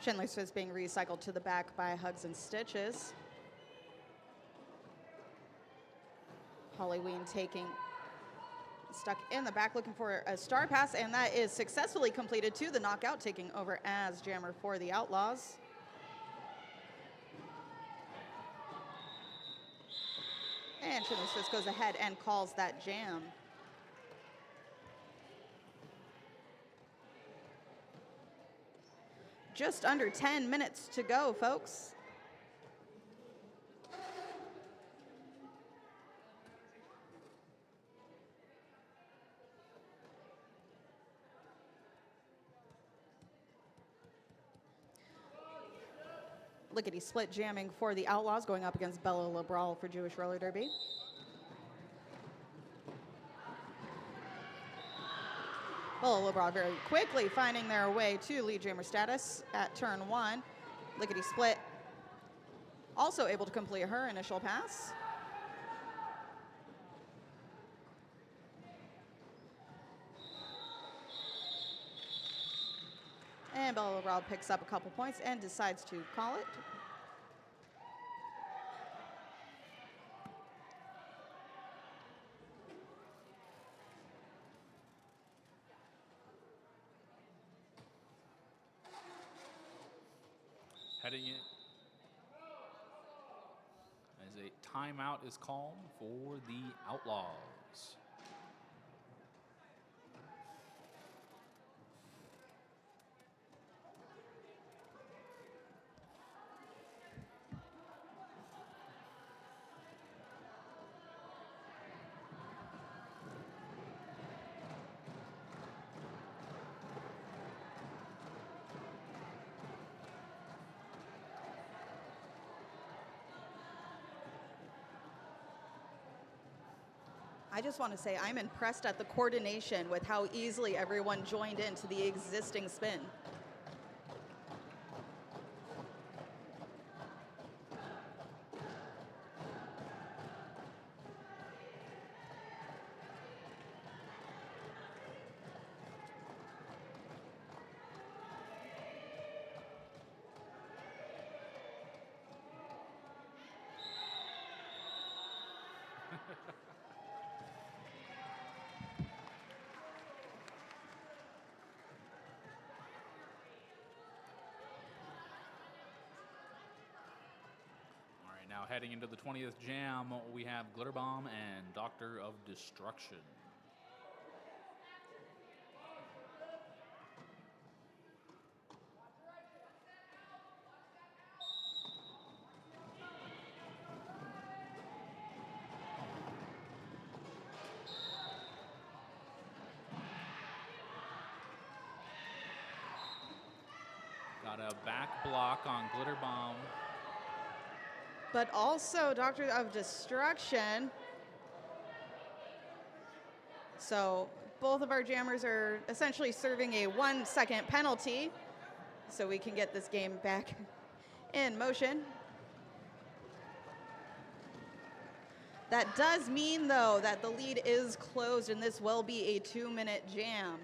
Schindler's Fist being recycled to the back by Hugs and Stitches. Halloween stuck in the back looking for a star pass, and that is successfully completed to the knockout, taking over as jammer for the Outlaws. And Schindler's Fist goes ahead and calls that jam. Just under 10 minutes to go, folks. Lickety Split jamming for the Outlaws, going up against Bella LeBral for Jewish Roller Derby. Bella LeBral very quickly finding their way to lead jammer status at turn 1. Lickety Split also able to complete her initial pass. And Bella LeBral picks up a couple points and decides to call it. Heading in as a timeout is called for the Outlaws. I just want to say I'm impressed at the coordination with how easily everyone joined into the existing spin. Now heading into the 20th jam, we have Glitter Bomb and Doctor of Destruction. Got a back block on Glitter Bomb. But also Doctor of Destruction. So both of our jammers are essentially serving a 1-second penalty so we can get this game back in motion. That does mean, though, that the lead is closed and this will be a 2-minute jam.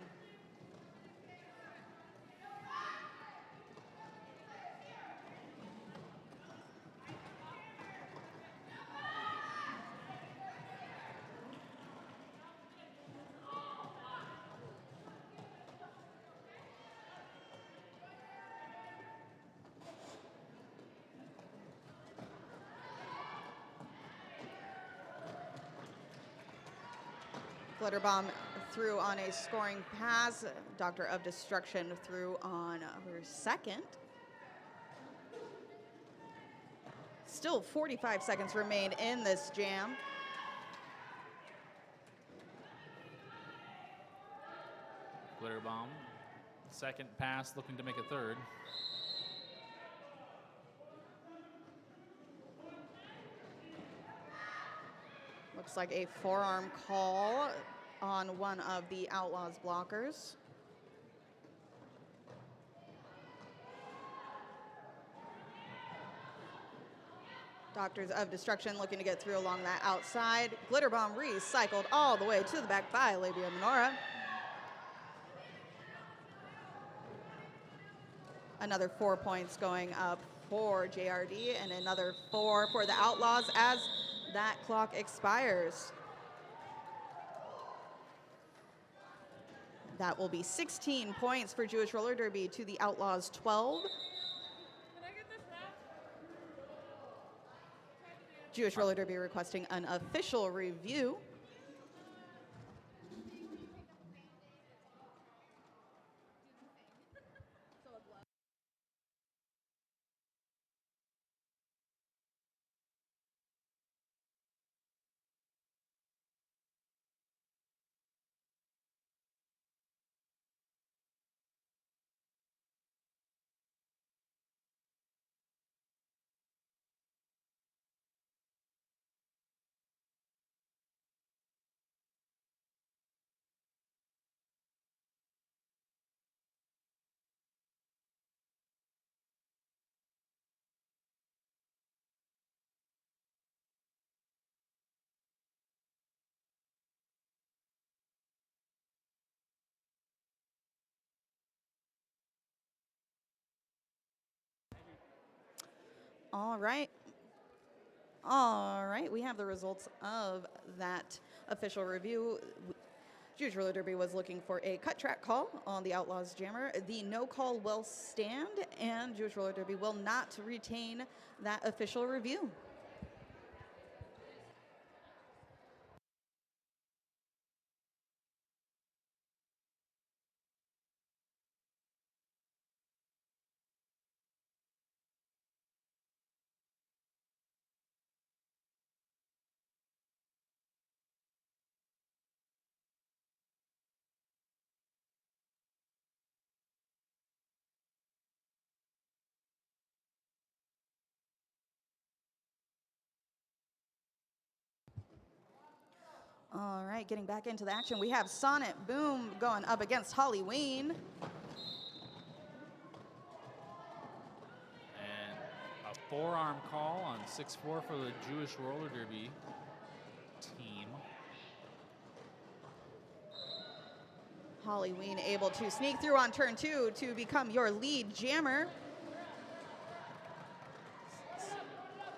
Glitter Bomb threw on a scoring pass. Doctor of Destruction threw on her second. Still 45 seconds remain in this jam. Glitter Bomb, second pass, looking to make a third. Looks like a forearm call on one of the Outlaws blockers. Doctors of Destruction looking to get through along that outside. Glitter Bomb recycled all the way to the back by Labia Minora. Another 4 points going up for JRD and another 4 for the Outlaws as that clock expires. That will be 16 points for Jewish Roller Derby to the Outlaws 12. Jewish Roller Derby requesting an official review. All right. All right, we have the results of that official review. Jewish Roller Derby was looking for a cut track call on the Outlaws jammer. The no call will stand, and Jewish Roller Derby will not retain that official review. All right, getting back into the action, we have Sonnet Boom going up against Halloween. And a forearm call on 6-4 for the Jewish Roller Derby team. Halloween able to sneak through on turn 2 to become your lead jammer.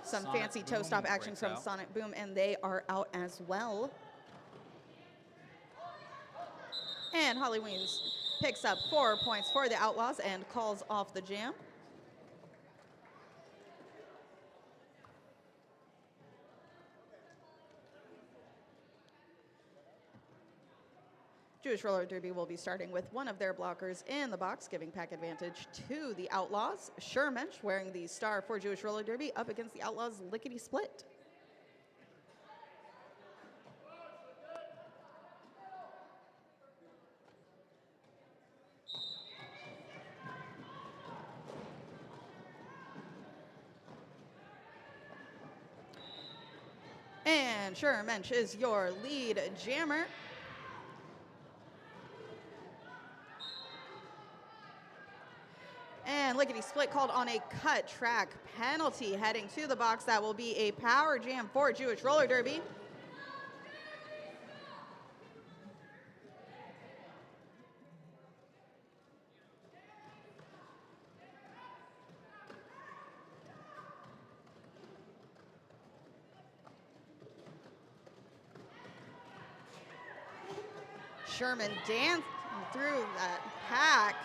Some Sonnet fancy Boom toe stop action breaks from out. Sonnet Boom, and they are out as well. And Halloween picks up 4 points for the Outlaws and calls off the jam. Jewish Roller Derby will be starting with one of their blockers in the box, giving pack advantage to the Outlaws. Shermensch wearing the star for Jewish Roller Derby up against the Outlaws Lickety Split. And Shermensch is your lead jammer. And Lickety Split called on a cut track penalty heading to the box. That will be a power jam for Jewish Roller Derby. Sherman danced through that pack.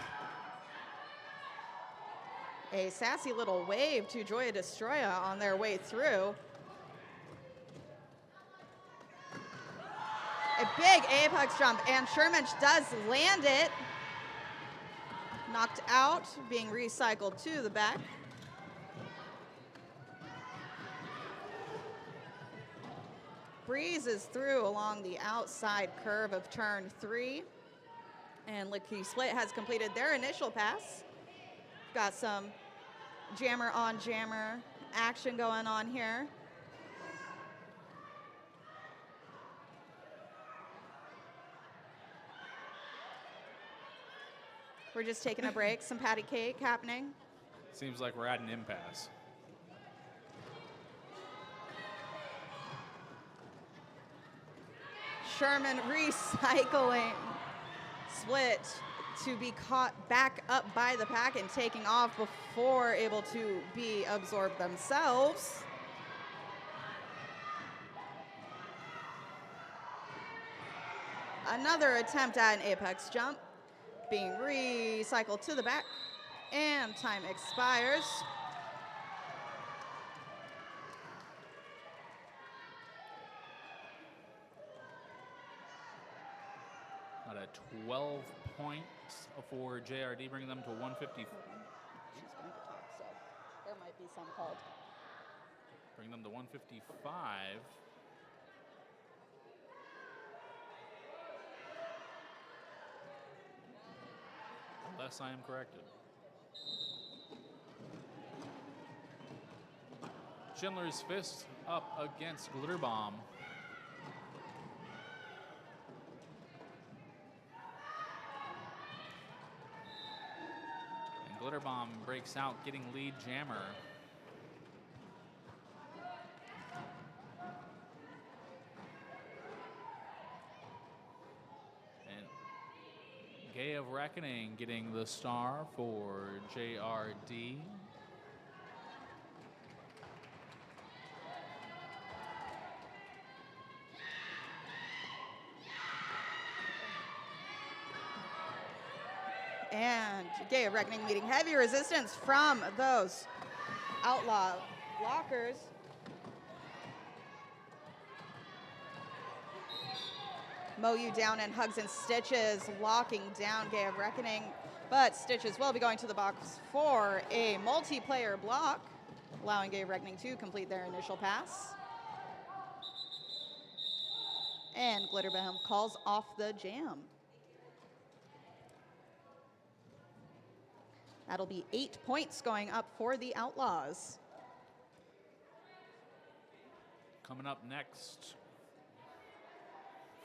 A sassy little wave to Joya Destroya on their way through. A big apex jump, and Shermensch does land it. Knocked out, being recycled to the back. Breezes through along the outside curve of turn 3. And Lickety Split has completed their initial pass. Got some jammer on jammer action going on here. We're just taking a break, some patty cake happening. Seems like we're at an impasse. Sherman recycling Split to be caught back up by the pack and taking off before able to be absorbed themselves. Another attempt at an apex jump being recycled to the back, and time expires. At a 12 points for JRD, bringing them to 150. She's going to talk, so there might be some called. Bring them to 155. Unless I am corrected. Schindler's Fist up against Glitter Bomb. And Glitter Bomb breaks out, getting lead jammer. Gay of Reckoning getting the star for JRD. And Gay of Reckoning meeting heavy resistance from those Outlaw blockers. Mow you down in hugs and stitches, locking down Gay of Reckoning. But Stitches will be going to the box for a multiplayer block, allowing Gay of Reckoning to complete their initial pass. And Glitterbomb calls off the jam. That'll be 8 points going up for the Outlaws. Coming up next,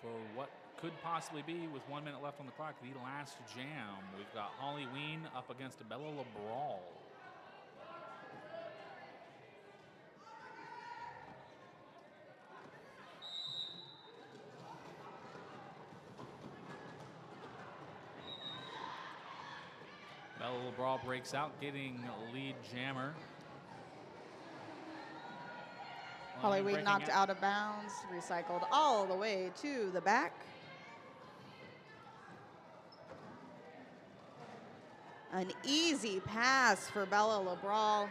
for what could possibly be, with 1 minute left on the clock, the last jam. We've got Holly Ween up against Bella LeBrawl. Bella LeBrawl breaks out, getting lead jammer. Holly Ween knocked out of bounds, recycled all the way to the back. An easy pass for Bella LeBrawl.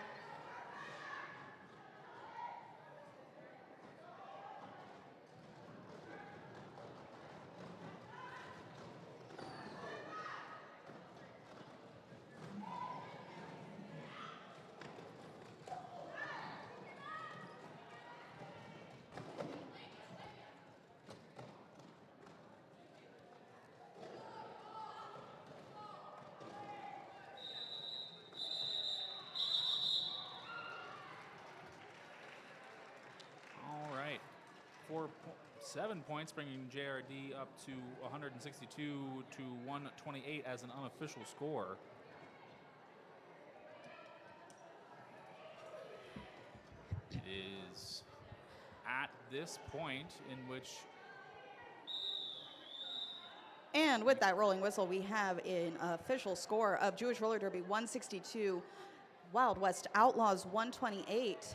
7 points, bringing JRD up to 162 to 128 as an unofficial score. It is at this point in which And with that rolling whistle, we have an official score of Jewish Roller Derby 162, Wild West Outlaws 128.